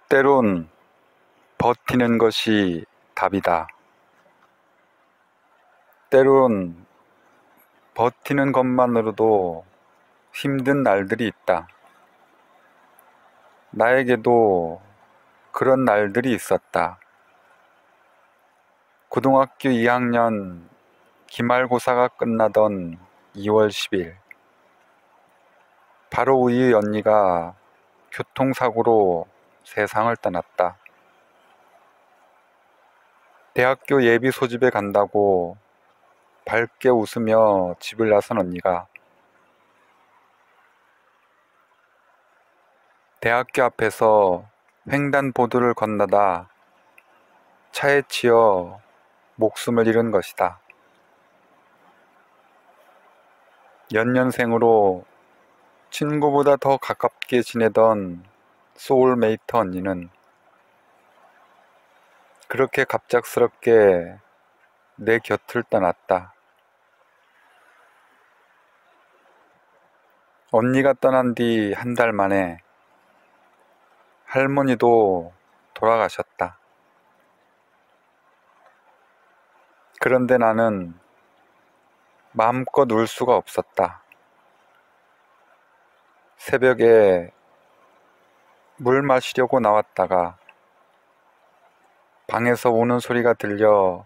때론 버티는 것이 답이다. 때론 버티는 것만으로도 힘든 날들이 있다. 나에게도 그런 날들이 있었다. 고등학교 2학년 기말고사가 끝나던 2월 10일, 바로 우리 언니가 교통사고로 세상을 떠났다. 대학교 예비 소집에 간다고 밝게 웃으며 집을 나선 언니가 대학교 앞에서 횡단보도를 건너다 차에 치여 목숨을 잃은 것이다. 연년생으로 친구보다 더 가깝게 지내던 소울메이트 언니는 그렇게 갑작스럽게 내 곁을 떠났다. 언니가 떠난 뒤 한 달 만에 할머니도 돌아가셨다. 그런데 나는 마음껏 울 수가 없었다. 새벽에 물 마시려고 나왔다가 방에서 우는 소리가 들려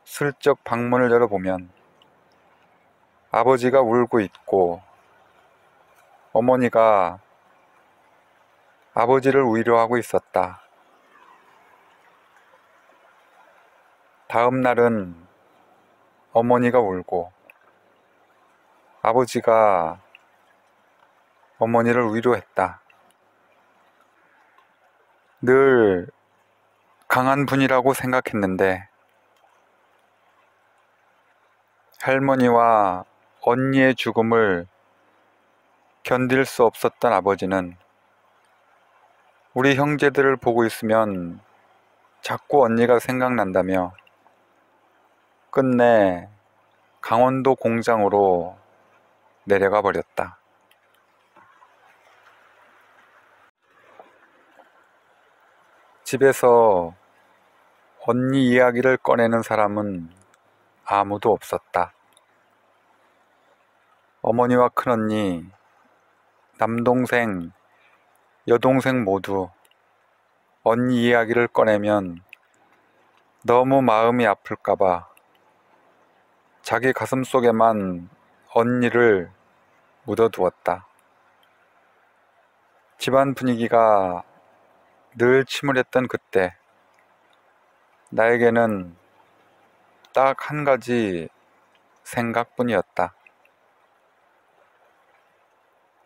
슬쩍 방문을 열어보면 아버지가 울고 있고 어머니가 아버지를 위로하고 있었다. 다음 날은 어머니가 울고 아버지가 어머니를 위로했다. 늘 강한 분이라고 생각했는데 할머니와 언니의 죽음을 견딜 수 없었던 아버지는 우리 형제들을 보고 있으면 자꾸 언니가 생각난다며 끝내 강원도 공장으로 내려가 버렸다. 집에서 언니 이야기를 꺼내는 사람은 아무도 없었다. 어머니와 큰언니, 남동생, 여동생 모두 언니 이야기를 꺼내면 너무 마음이 아플까봐 자기 가슴 속에만 언니를 묻어두었다. 집안 분위기가 늘 침울했던 그때 나에게는 딱 한 가지 생각뿐이었다.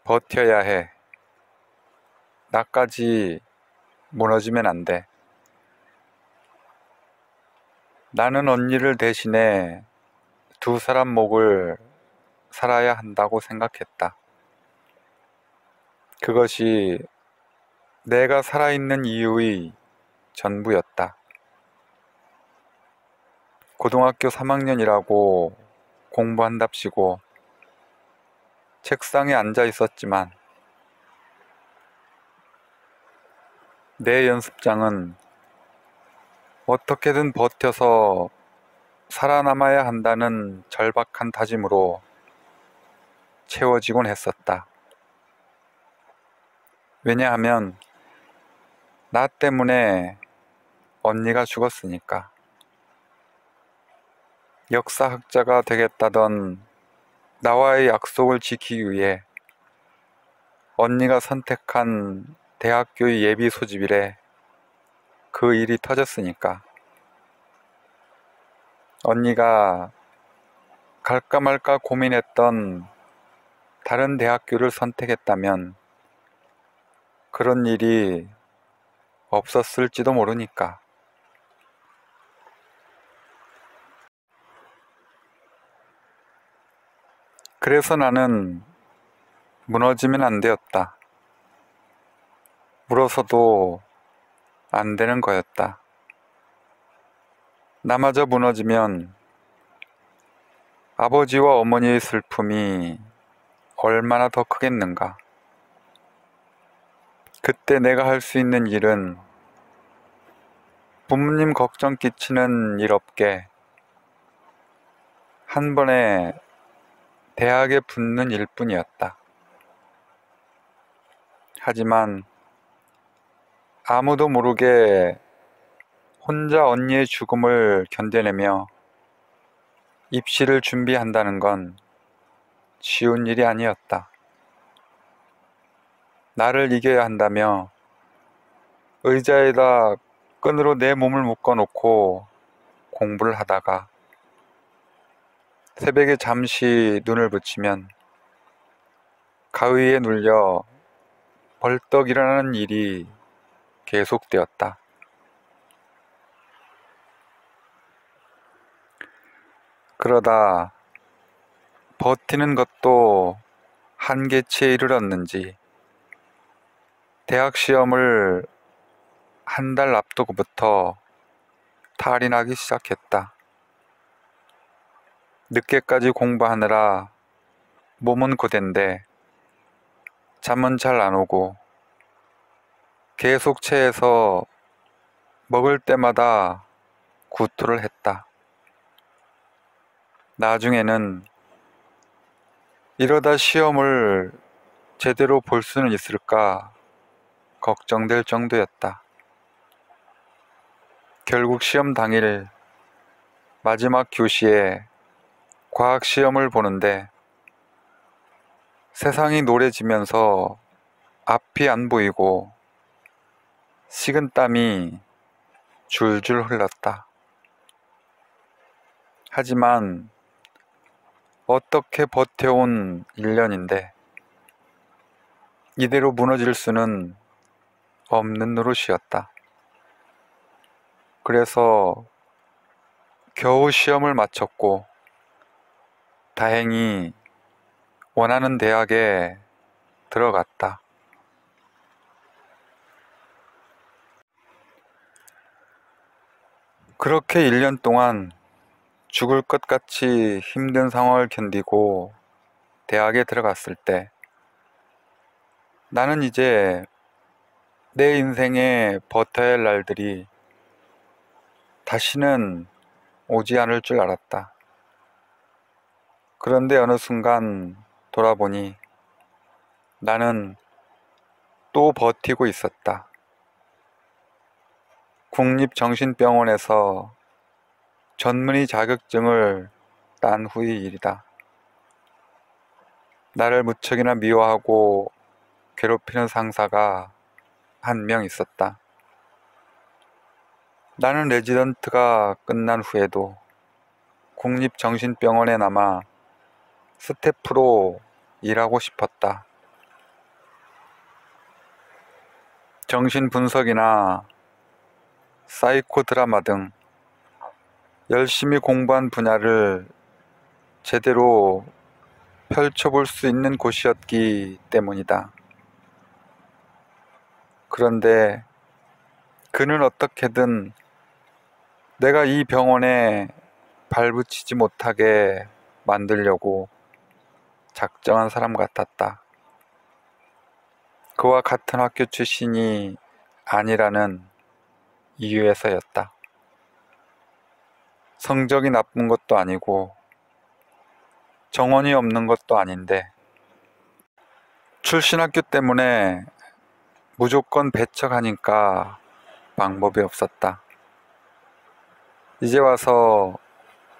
버텨야 해. 나까지 무너지면 안 돼. 나는 언니를 대신해 두 사람 목을 살아야 한다고 생각했다. 그것이 내가 살아있는 이유의 전부였다. 고등학교 3학년이라고 공부한답시고 책상에 앉아 있었지만 내 연습장은 어떻게든 버텨서 살아남아야 한다는 절박한 다짐으로 채워지곤 했었다. 왜냐하면 나 때문에 언니가 죽었으니까. 역사학자가 되겠다던 나와의 약속을 지키기 위해 언니가 선택한 대학교의 예비 소집일에 그 일이 터졌으니까. 언니가 갈까 말까 고민했던 다른 대학교를 선택했다면 그런 일이 없었을지도 모르니까. 그래서 나는 무너지면 안 되었다. 울어서도 안 되는 거였다. 나마저 무너지면 아버지와 어머니의 슬픔이 얼마나 더 크겠는가. 그때 내가 할 수 있는 일은 부모님 걱정 끼치는 일 없게 한 번에 대학에 붙는 일뿐이었다. 하지만 아무도 모르게 혼자 언니의 죽음을 견뎌내며 입시를 준비한다는 건 쉬운 일이 아니었다. 나를 이겨야 한다며 의자에다 끈으로 내 몸을 묶어놓고 공부를 하다가 새벽에 잠시 눈을 붙이면 가위에 눌려 벌떡 일어나는 일이 계속되었다. 그러다 버티는 것도 한계치에 이르렀는지 대학 시험을 한 달 앞두고부터 탈이 나기 시작했다. 늦게까지 공부하느라 몸은 고된데 잠은 잘 안 오고 계속 체해서 먹을 때마다 구토를 했다. 나중에는 이러다 시험을 제대로 볼 수는 있을까 걱정될 정도였다. 결국 시험 당일 마지막 교시에 과학 시험을 보는데 세상이 노래지면서 앞이 안 보이고 식은땀이 줄줄 흘렀다. 하지만 어떻게 버텨온 1년인데 이대로 무너질 수는 없는 노릇이었다. 그래서 겨우 시험을 마쳤고 다행히 원하는 대학에 들어갔다. 그렇게 1년 동안 죽을 것 같이 힘든 상황을 견디고 대학에 들어갔을 때 나는 이제 내 인생에 버텨야 할 날들이 다시는 오지 않을 줄 알았다. 그런데 어느 순간 돌아보니 나는 또 버티고 있었다. 국립정신병원에서 전문의 자격증을 딴 후의 일이다. 나를 무척이나 미워하고 괴롭히는 상사가 한 명 있었다. 나는 레지던트가 끝난 후에도 국립정신병원에 남아 스태프로 일하고 싶었다. 정신분석이나 사이코 드라마 등 열심히 공부한 분야를 제대로 펼쳐볼 수 있는 곳이었기 때문이다. 그런데 그는 어떻게든 내가 이 병원에 발붙이지 못하게 만들려고 작정한 사람 같았다. 그와 같은 학교 출신이 아니라는 이유에서였다. 성적이 나쁜 것도 아니고 정원이 없는 것도 아닌데 출신 학교 때문에 무조건 배척하니까 방법이 없었다. 이제 와서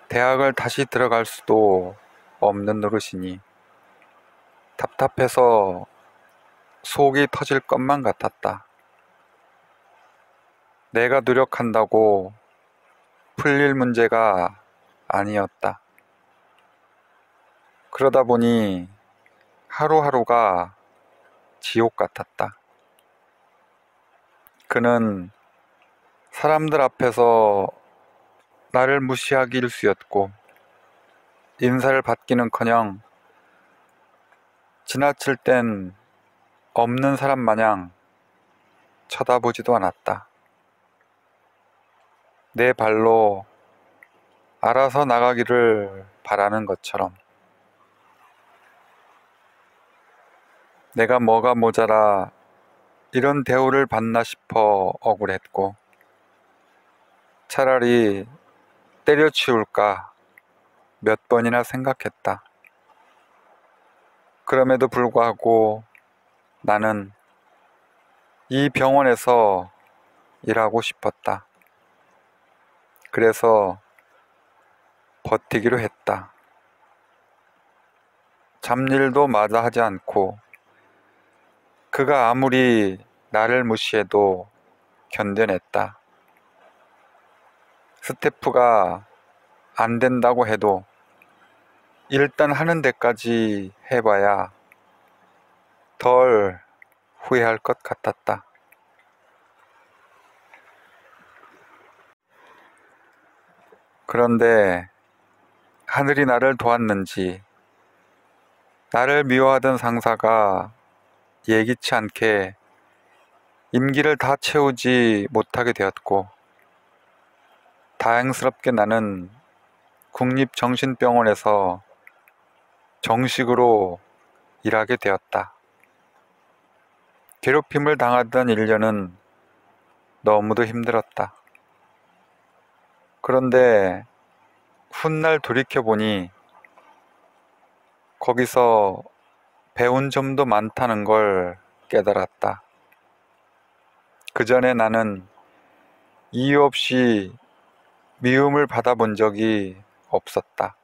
대학을 다시 들어갈 수도 없는 노릇이니 답답해서 속이 터질 것만 같았다. 내가 노력한다고 풀릴 문제가 아니었다. 그러다 보니 하루하루가 지옥 같았다. 그는 사람들 앞에서 나를 무시하기 일쑤였고 인사를 받기는커녕 지나칠 땐 없는 사람 마냥 쳐다보지도 않았다. 내 발로 알아서 나가기를 바라는 것처럼 내가 뭐가 모자라 이런 대우를 받나 싶어 억울했고 차라리 때려치울까 몇 번이나 생각했다. 그럼에도 불구하고 나는 이 병원에서 일하고 싶었다. 그래서 버티기로 했다. 잡일도 마다하지 않고 그가 아무리 나를 무시해도 견뎌냈다. 스태프가 안 된다고 해도 일단 하는 데까지 해봐야 덜 후회할 것 같았다. 그런데 하늘이 나를 도왔는지 나를 미워하던 상사가 예기치 않게 임기를 다 채우지 못하게 되었고 다행스럽게 나는 국립정신병원에서 정식으로 일하게 되었다. 괴롭힘을 당하던 1년은 너무도 힘들었다. 그런데 훗날 돌이켜보니 거기서 배운 점도 많다는 걸 깨달았다. 그 전에 나는 이유 없이 미움을 받아본 적이 없었다.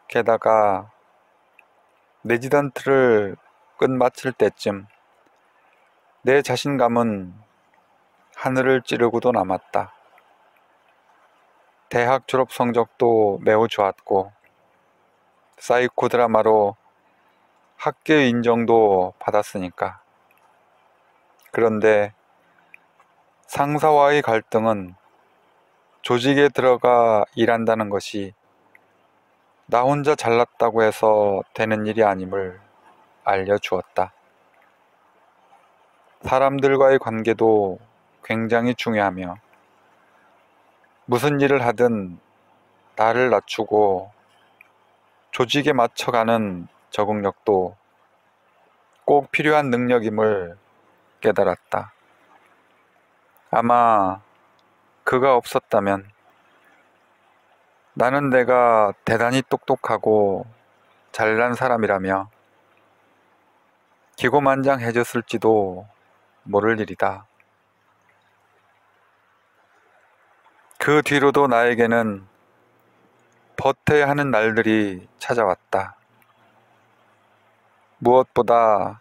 게다가 레지던트를 끝마칠 때쯤 내 자신감은 하늘을 찌르고도 남았다. 대학 졸업 성적도 매우 좋았고 사이코 드라마로 학교 인정도 받았으니까. 그런데 상사와의 갈등은 조직에 들어가 일한다는 것이 나 혼자 잘났다고 해서 되는 일이 아님을 알려주었다. 사람들과의 관계도 굉장히 중요하며 무슨 일을 하든 나를 낮추고 조직에 맞춰가는 적응력도 꼭 필요한 능력임을 깨달았다. 아마 그가 없었다면 나는 내가 대단히 똑똑하고 잘난 사람이라며 기고만장해졌을지도 모를 일이다. 그 뒤로도 나에게는 버텨야 하는 날들이 찾아왔다. 무엇보다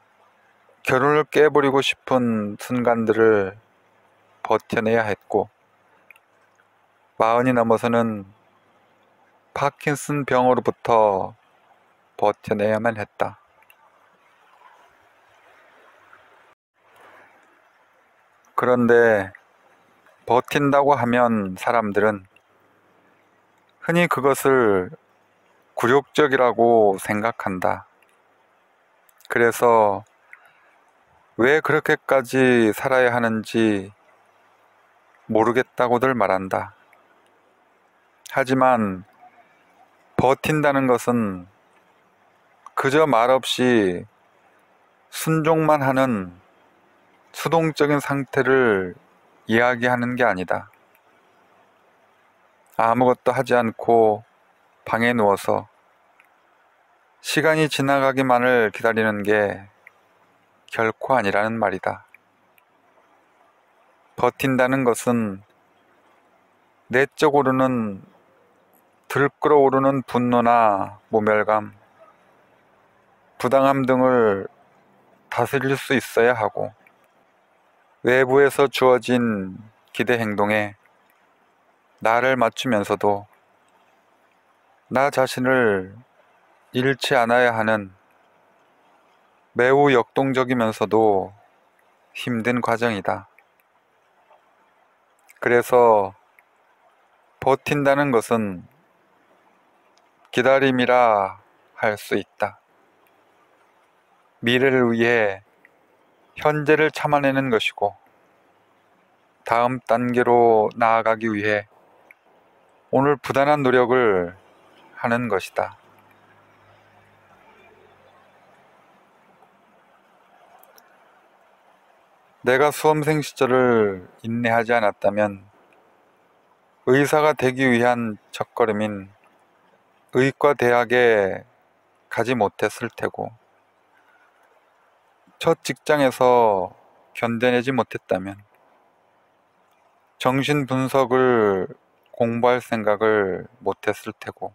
결혼을 깨버리고 싶은 순간들을 버텨내야 했고 40이 넘어서는 파킨슨 병으로부터 버텨내야만 했다. 그런데 버틴다고 하면 사람들은 흔히 그것을 굴욕적이라고 생각한다. 그래서 왜 그렇게까지 살아야 하는지 모르겠다고들 말한다. 하지만 버틴다는 것은 그저 말없이 순종만 하는 수동적인 상태를 이야기하는 게 아니다. 아무것도 하지 않고 방에 누워서 시간이 지나가기만을 기다리는 게 결코 아니라는 말이다. 버틴다는 것은 내적으로는 들끓어오르는 분노나 모멸감, 부당함 등을 다스릴 수 있어야 하고 외부에서 주어진 기대 행동에 나를 맞추면서도 나 자신을 잃지 않아야 하는 매우 역동적이면서도 힘든 과정이다. 그래서 버틴다는 것은 기다림이라 할 수 있다. 미래를 위해 현재를 참아내는 것이고 다음 단계로 나아가기 위해 오늘 부단한 노력을 하는 것이다. 내가 수험생 시절을 인내하지 않았다면 의사가 되기 위한 첫걸음인 의과 대학에 가지 못했을 테고, 첫 직장에서 견뎌내지 못했다면 정신분석을 공부할 생각을 못했을 테고,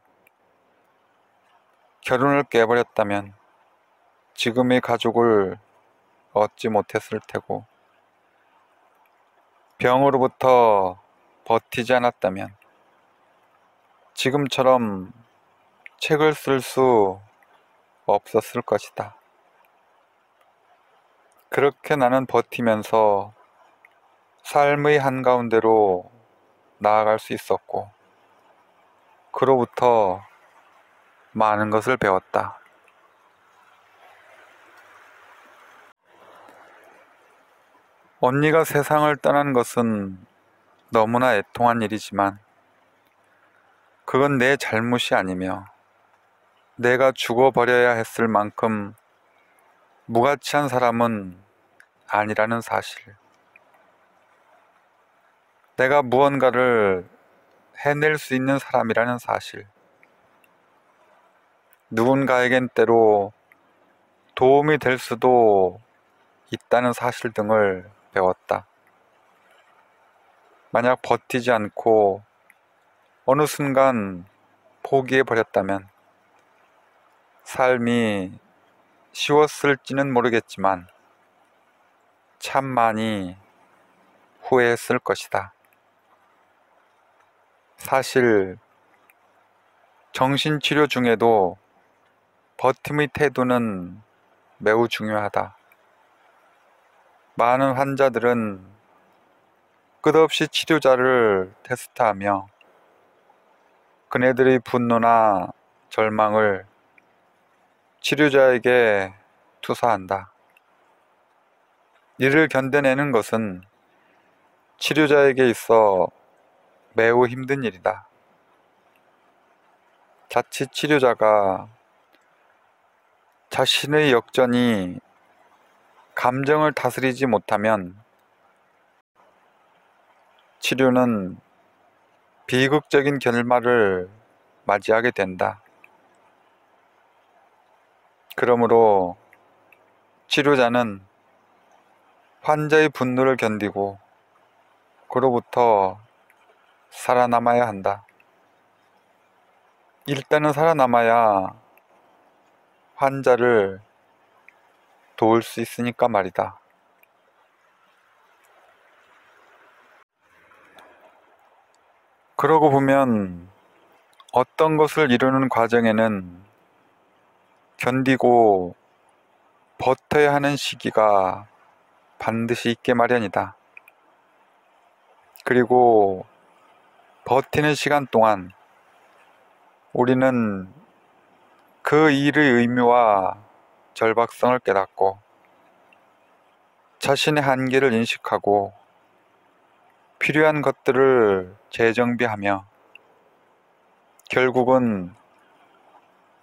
결혼을 깨버렸다면 지금의 가족을 얻지 못했을 테고, 병으로부터 버티지 않았다면 지금처럼 책을 쓸 수 없었을 것이다. 그렇게 나는 버티면서 삶의 한가운데로 나아갈 수 있었고, 그로부터 많은 것을 배웠다. 언니가 세상을 떠난 것은 너무나 애통한 일이지만 그건 내 잘못이 아니며 내가 죽어버려야 했을 만큼 무가치한 사람은 아니라는 사실, 내가 무언가를 해낼 수 있는 사람이라는 사실, 누군가에겐 때로 도움이 될 수도 있다는 사실 등을 배웠다. 만약 버티지 않고 어느 순간 포기해버렸다면 삶이 쉬웠을지는 모르겠지만 참 많이 후회했을 것이다. 사실 정신치료 중에도 버팀의 태도는 매우 중요하다. 많은 환자들은 끝없이 치료자를 테스트하며 그네들의 분노나 절망을 치료자에게 투사한다. 이를 견뎌내는 것은 치료자에게 있어 매우 힘든 일이다. 자칫 치료자가 자신의 역전이 감정을 다스리지 못하면 치료는 비극적인 결말을 맞이하게 된다. 그러므로 치료자는 환자의 분노를 견디고 그로부터 살아남아야 한다. 일단은 살아남아야 환자를 도울 수 있으니까 말이다. 그러고 보면 어떤 것을 이루는 과정에는 견디고 버텨야 하는 시기가 반드시 있게 마련이다. 그리고 버티는 시간 동안 우리는 그 일의 의미와 절박성을 깨닫고 자신의 한계를 인식하고 필요한 것들을 재정비하며 결국은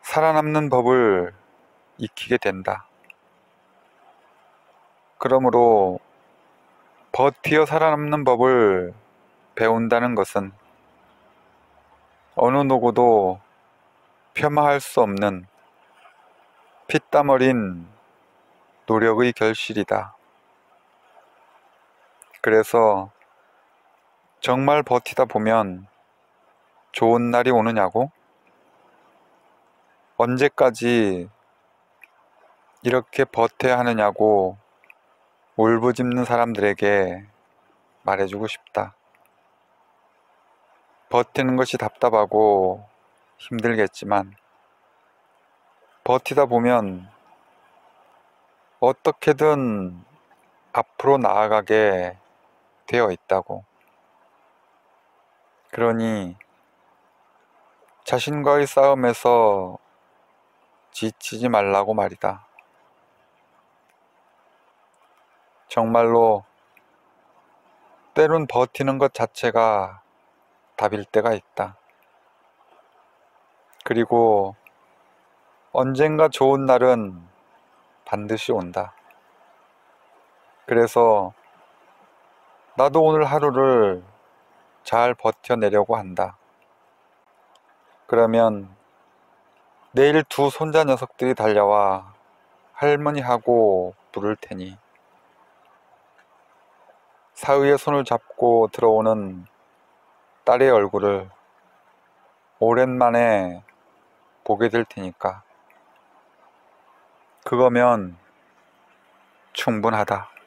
살아남는 법을 익히게 된다. 그러므로 버티어 살아남는 법을 배운다는 것은 어느 누구도 폄하할 수 없는 피땀 어린 노력의 결실이다. 그래서 정말 버티다 보면 좋은 날이 오느냐고? 언제까지 이렇게 버텨야 하느냐고 울부짖는 사람들에게 말해주고 싶다. 버티는 것이 답답하고 힘들겠지만 버티다 보면 어떻게든 앞으로 나아가게 되어 있다고. 그러니 자신과의 싸움에서 지치지 말라고 말이다. 정말로 때론 버티는 것 자체가 답일 때가 있다. 그리고 언젠가 좋은 날은 반드시 온다. 그래서 나도 오늘 하루를 잘 버텨내려고 한다. 그러면 내일 두 손자 녀석들이 달려와 할머니하고 부를 테니 사위의 손을 잡고 들어오는 딸의 얼굴을 오랜만에 보게 될 테니까 그거면 충분하다.